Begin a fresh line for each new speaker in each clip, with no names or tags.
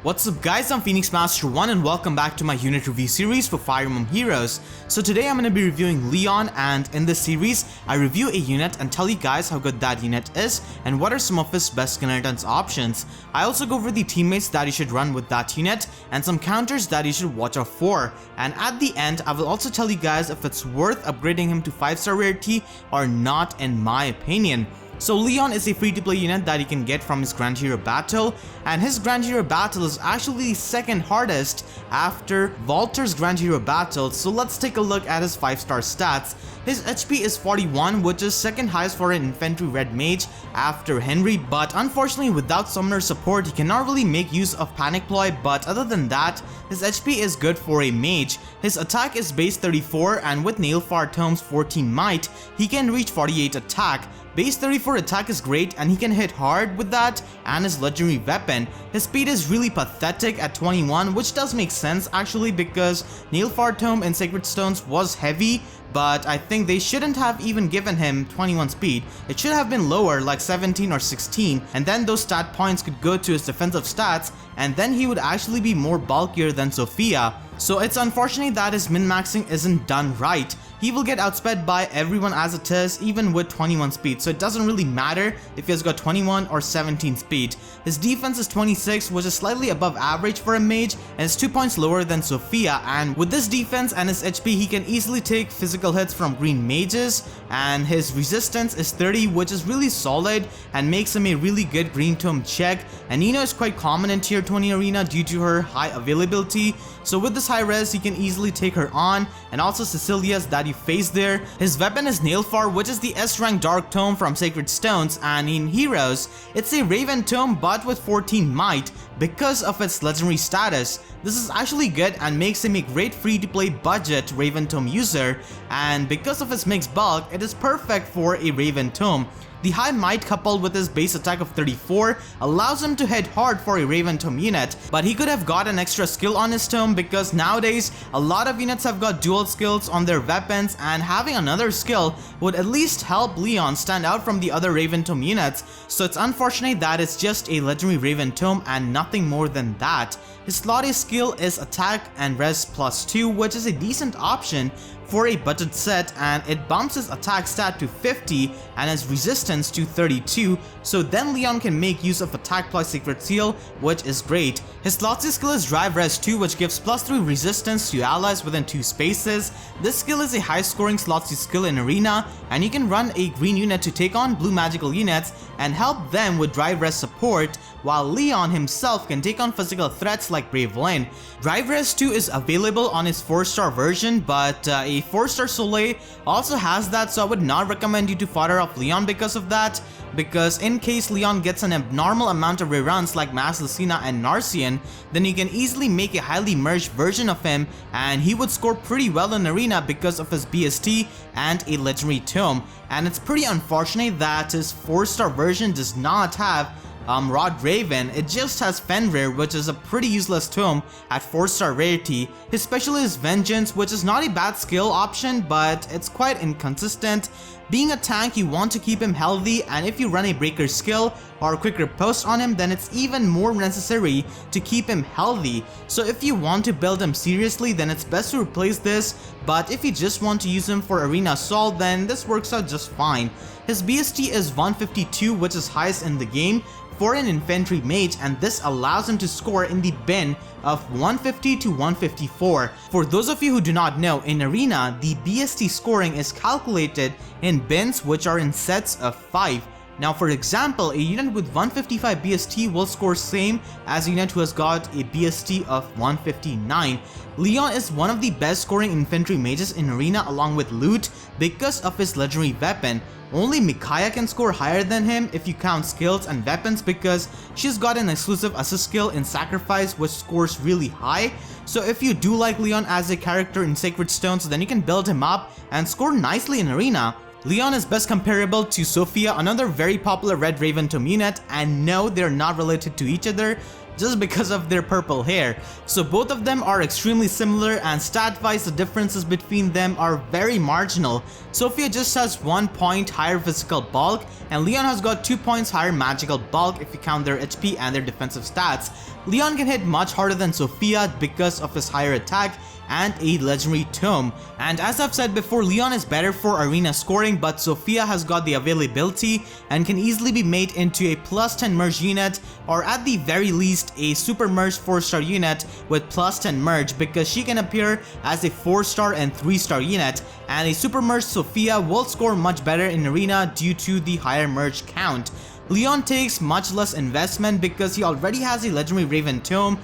What's up guys, I'm Phoenix Master 1 and welcome back to my unit review series for Fire Emblem Heroes. So today I'm going to be reviewing Lyon, and in this series I review a unit and tell you guys how good that unit is and what are some of his best skill inheritance options. I also go over the teammates that you should run with that unit and some counters that you should watch out for. And at the end I will also tell you guys if it's worth upgrading him to 5-star rarity or not in my opinion. So Lyon is a free-to-play unit that you can get from his Grand Hero Battle, and his Grand Hero Battle is actually the second hardest after Walter's Grand Hero Battle. So let's take a look at his 5-star stats. His HP is 41, which is second highest for an infantry red mage after Henry, but unfortunately without summoner support he cannot really make use of Panic Ploy, but other than that his HP is good for a mage. His attack is base 34, and with Nailfar Tome's 14 might he can reach 48 attack. Base 34 attack is great and he can hit hard with that and his legendary weapon. His speed is really pathetic at 21, which does make sense actually because Nailfar Tome in Sacred Stones was heavy, but I think they shouldn't have even given him 21 speed. It should have been lower, like 17 or 16, and then those stat points could go to his defensive stats, and then he would actually be more bulkier than Sophia. So it's unfortunate that his min-maxing isn't done right. He will get outsped by everyone as it is, even with 21 speed, so it doesn't really matter if he has got 21 or 17 speed. His defense is 26, which is slightly above average for a mage, and it's 2 points lower than Sophia, and with this defense and his HP he can easily take physical hits from green mages, and his resistance is 30, which is really solid and makes him a really good green tome check. And Nino is quite common in tier 20 arena due to her high availability, so with this high res he can easily take her on, and also Cecilia's that you face there. His weapon is Nailfar, which is the S rank dark tome from Sacred Stones, and in Heroes it's a Raven tome but with 14 might because of its legendary status. This is actually good and makes him a great free to play budget Raven tome user, and because of his mixed bulk it is perfect for a Raven tome. The high might coupled with his base attack of 34 allows him to hit hard for a Raven tome unit, but he could have got an extra skill on his tome because nowadays a lot of units have got dual skills on their weapons, and having another skill would at least help Lyon stand out from the other Raven tome units. So it's unfortunate that it's just a legendary Raven tome and nothing more than that. His slot A skill is attack and res plus 2, which is a decent option for a budget set, and it bumps his attack stat to 50 and his resistance to 32, so then Lyon can make use of attack plus secret seal, which is great. His slot C skill is drive res 2, which gives plus 3 resistance to allies within 2 spaces. This skill is a high scoring slot C skill in arena, and you can run a green unit to take on blue magical units and help them with drive res support, while Lyon himself can take on physical threats like Brave Lane. Drive res 2 is available on his 4-star version, but a 4-star Soleil also has that, so I would not recommend you to fodder up Lyon because of that, because in case Lyon gets an abnormal amount of reruns like Mass Lucina and Narcian, then you can easily make a highly merged version of him and he would score pretty well in arena because of his BST and a legendary tome. And it's pretty unfortunate that his 4-star version does not have Rod Raven. It just has Fenrir, which is a pretty useless tome at 4-star rarity. His special is Vengeance, which is not a bad skill option, but it's quite inconsistent. Being a tank, you want to keep him healthy, and if you run a breaker skill or quick riposte on him, then it's even more necessary to keep him healthy. So if you want to build him seriously, then it's best to replace this, but if you just want to use him for arena assault, then this works out just fine. His BST is 152, which is highest in the game for an infantry mage, and this allows him to score in the bin of 150 to 154. For those of you who do not know, in arena the BST scoring is calculated in bins which are in sets of 5. Now for example, a unit with 155 BST will score same as a unit who has got a BST of 159. Lyon is one of the best scoring infantry mages in arena along with Lute because of his legendary weapon. Only Micaiah can score higher than him if you count skills and weapons because she's got an exclusive assist skill in Sacrifice which scores really high. So if you do like Lyon as a character in Sacred Stones, then you can build him up and score nicely in arena. Lyon is best comparable to Sophia, another very popular Red Raven tome unit, and no, they're not related to each other just because of their purple hair. So both of them are extremely similar, and stat-wise the differences between them are very marginal. Sophia just has 1 point higher physical bulk, and Lyon has got 2 points higher magical bulk if you count their HP and their defensive stats. Lyon can hit much harder than Sophia because of his higher attack and a legendary tome. And as I've said before, Lyon is better for arena scoring, but Sophia has got the availability and can easily be made into a plus 10 merge unit, or at the very least a super merge 4-star unit with plus 10 merge, because she can appear as a 4-star and 3-star unit, and a super merge Sophia will score much better in arena due to the higher merge count. Lyon takes much less investment because he already has a legendary Raven Tome,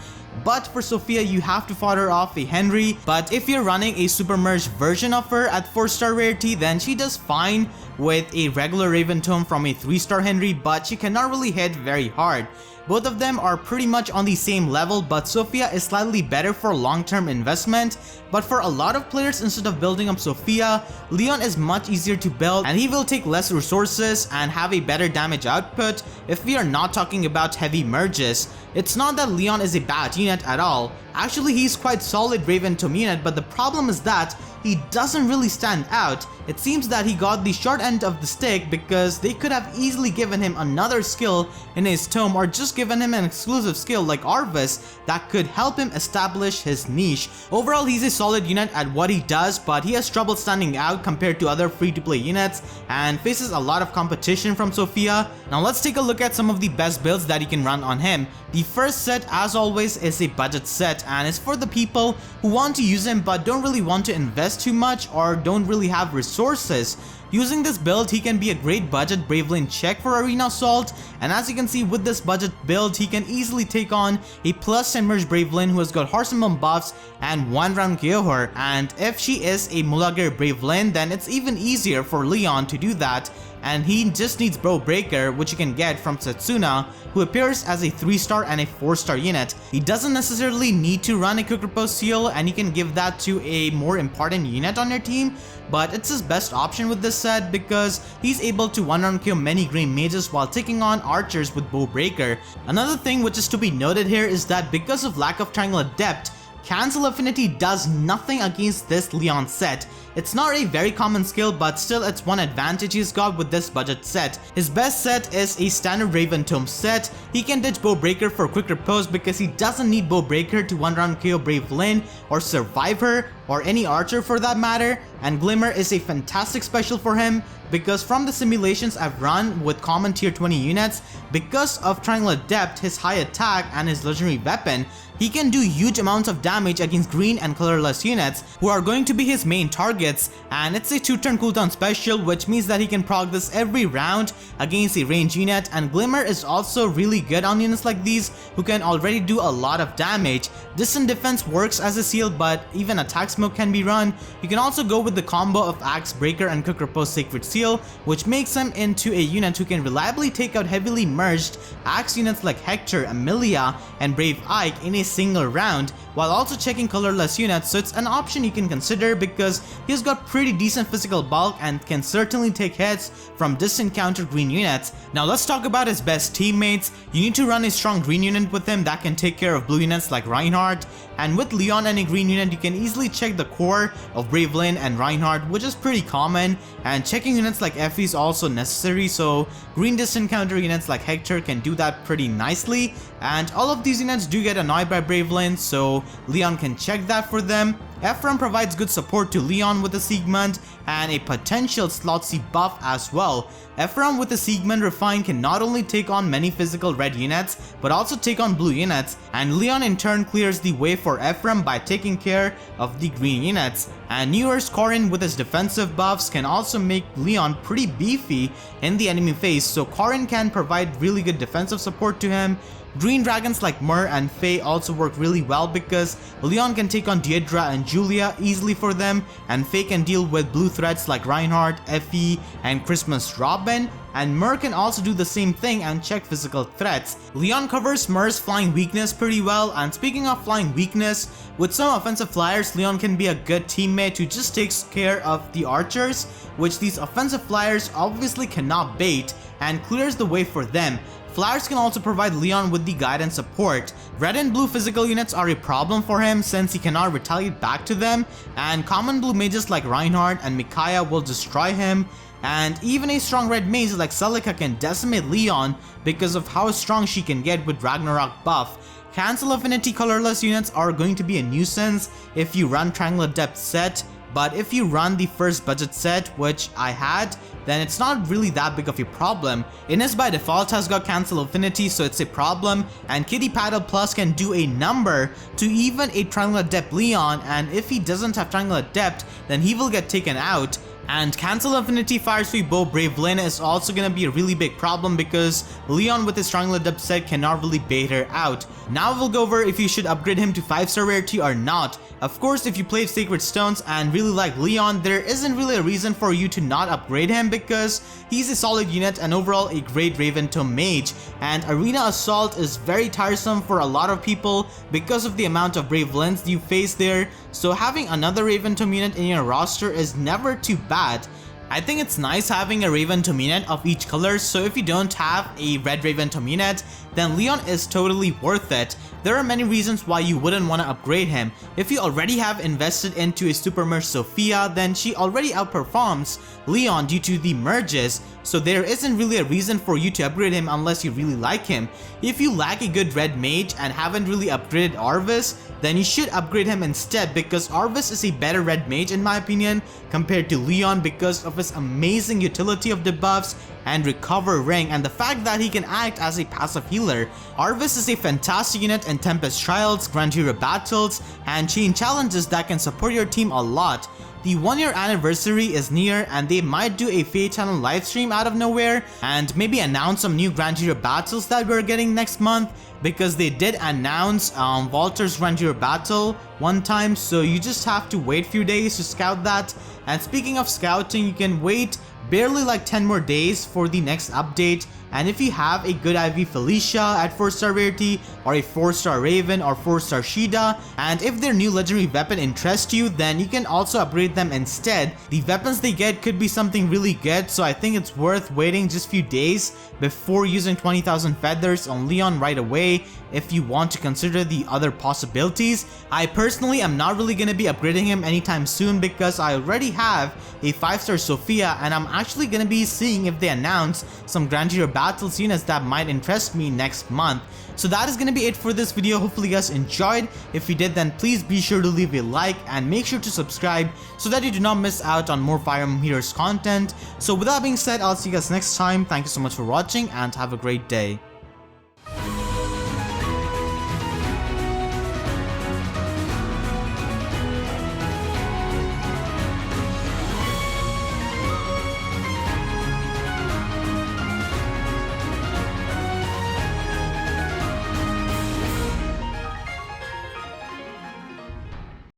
but for Sophia you have to fodder off a Henry. But if you're running a super merged version of her at 4-star rarity, then she does fine with a regular Raven Tome from a 3-star Henry, but she cannot really hit very hard. Both of them are pretty much on the same level, but Sophia is slightly better for long-term investment. But for a lot of players, instead of building up Sophia, Lyon is much easier to build, and he will take less resources and have a better damage output if we are not talking about heavy merges. It's not that Lyon is a bad unit at all. Actually, he's quite solid Raven Tome unit, but the problem is that he doesn't really stand out. It seems that he got the short end of the stick because they could have easily given him another skill in his tome, or just given him an exclusive skill like Arvis that could help him establish his niche. Overall, he's a solid unit at what he does, but he has trouble standing out compared to other free-to-play units and faces a lot of competition from Sophia. Now let's take a look at some of the best builds that you can run on him. The first set, as always, is a budget set, and it's for the people who want to use him but don't really want to invest too much or don't really have resources. Using this build, he can be a great budget Brave Lane check for Arena Assault, and as you can see with this budget build, he can easily take on a plus 10 merge Brave Lane who has got Horse Emblem buffs and 1 round KO her, and if she is a Mulagir Brave Lane, then it's even easier for Lyon to do that, and he just needs Bro Breaker, which you can get from Setsuna, who appears as a 3-star and a 4-star unit. He doesn't necessarily need to run a Quick Repose Seal, and you can give that to a more important unit on your team, but it's his best option with this set because he's able to 1-round kill many green mages while taking on archers with Bow Breaker. Another thing which is to be noted here is that because of lack of Triangle Adept, Cancel Affinity does nothing against this Lyon set. It's not a very common skill, but still it's one advantage he's got with this budget set. His best set is a standard Raven Tome set. He can ditch Bow Breaker for Quick Repose because he doesn't need Bow Breaker to 1-round KO Brave Lane or survive her, or any archer for that matter, and Glimmer is a fantastic special for him because from the simulations I've run with common tier 20 units, because of Triangle Adept, his high attack and his legendary weapon, he can do huge amounts of damage against green and colorless units who are going to be his main targets, and it's a 2-turn cooldown special, which means that he can proc this every round against a range unit, and Glimmer is also really good on units like these who can already do a lot of damage. Distant Defense works as a seal, but even Attack Smoke can be run. You can also go with the combo of Axe Breaker and Quick Repose Sacred Seal, which makes him into a unit who can reliably take out heavily merged Axe units like Hector, Amelia, and Brave Ike in a single round, while also checking colorless units, so it's an option you can consider because he's got pretty decent physical bulk and can certainly take hits from distant counter green units. Now let's talk about his best teammates. You need to run a strong green unit with him that can take care of blue units like Reinhardt, and with Lyon and a green unit you can easily check the core of Brave Lane and Reinhardt, which is pretty common, and checking units like Effie is also necessary, so green distant counter units like Hector can do that pretty nicely, and all of these units do get annoyed by Brave Lane, so Lyon can check that for them. Ephraim provides good support to Lyon with a Siegmund and a potential slot C buff as well. Ephraim with a Siegmund Refine can not only take on many physical red units but also take on blue units, and Lyon in turn clears the way for Ephraim by taking care of the green units. And Newer's Corrin with his defensive buffs can also make Lyon pretty beefy in the enemy phase, so Corrin can provide really good defensive support to him. Green dragons like Myrrh and Faye also work really well because Lyon can take on Deidra and Julia easily for them, and Faye can deal with blue threats like Reinhardt, Effie, and Christmas Robin, and Myrrh can also do the same thing and check physical threats. Lyon covers Myrrh's flying weakness pretty well, and speaking of flying weakness, with some offensive flyers, Lyon can be a good teammate who just takes care of the archers, which these offensive flyers obviously cannot bait, and clears the way for them. Flyers can also provide Lyon with the guidance support. Red and blue physical units are a problem for him since he cannot retaliate back to them, and common blue mages like Reinhardt and Micaiah will destroy him, and even a strong red mage like Celica can decimate Lyon because of how strong she can get with Ragnarok buff. Cancel Affinity colorless units are going to be a nuisance if you run Triangle Adept set, but if you run the first budget set, which I had, then it's not really that big of a problem. Ines by default has got Cancel Affinity, so it's a problem, and Kitty Paddle Plus can do a number to even a Triangle Adept Lyon, and if he doesn't have Triangle Adept, then he will get taken out. And Cancel Affinity Fire Sweep Bow Brave Lynn is also gonna be a really big problem because Lyon with his Triangle Adept set cannot really bait her out. Now we'll go over if you should upgrade him to 5-star rarity or not. Of course, if you played Sacred Stones and really like Lyon, there isn't really a reason for you to not upgrade him because he's a solid unit and overall a great Raven Tome mage. And Arena Assault is very tiresome for a lot of people because of the amount of Brave Lens you face there, so having another Raven Tome unit in your roster is never too bad. I think it's nice having a Raven Tome unit of each color, so if you don't have a red Raven Tome unit, then Lyon is totally worth it. There are many reasons why you wouldn't want to upgrade him. If you already have invested into a Super Merge Sophia, then she already outperforms Lyon due to the merges, so there isn't really a reason for you to upgrade him unless you really like him. If you lack a good red mage and haven't really upgraded Arvis, then you should upgrade him instead because Arvis is a better red mage in my opinion compared to Lyon because of his amazing utility of debuffs and recover ring and the fact that he can act as a passive healer. Arvis is a fantastic unit in Tempest Trials, Grand Hero battles, and chain challenges that can support your team a lot. The 1-year anniversary is near and they might do a Fate Channel livestream out of nowhere and maybe announce some new Grand Hero battles that we're getting next month because they did announce Walter's Grand Hero battle one time, so you just have to wait a few days to scout that. And speaking of scouting, you can wait barely like 10 more days for the next update, and if you have a good IV Felicia at 4-star rarity or a 4-star Raven or 4-star Shida, and if their new legendary weapon interests you, then you can also upgrade them instead. The weapons they get could be something really good, so I think it's worth waiting just a few days before using 20,000 feathers on Lyon right away if you want to consider the other possibilities. I personally am not really going to be upgrading him anytime soon because I already have a 5-star Sophia, and I'm actually going to be seeing if they announce some Grand Hero battles units that might interest me next month. So that is going to be it for this video. Hopefully you guys enjoyed. If you did, then please be sure to leave a like and make sure to subscribe so that you do not miss out on more Fire Emblem Heroes content. So with that being said, I'll see you guys next time. Thank you so much for watching and have a great day.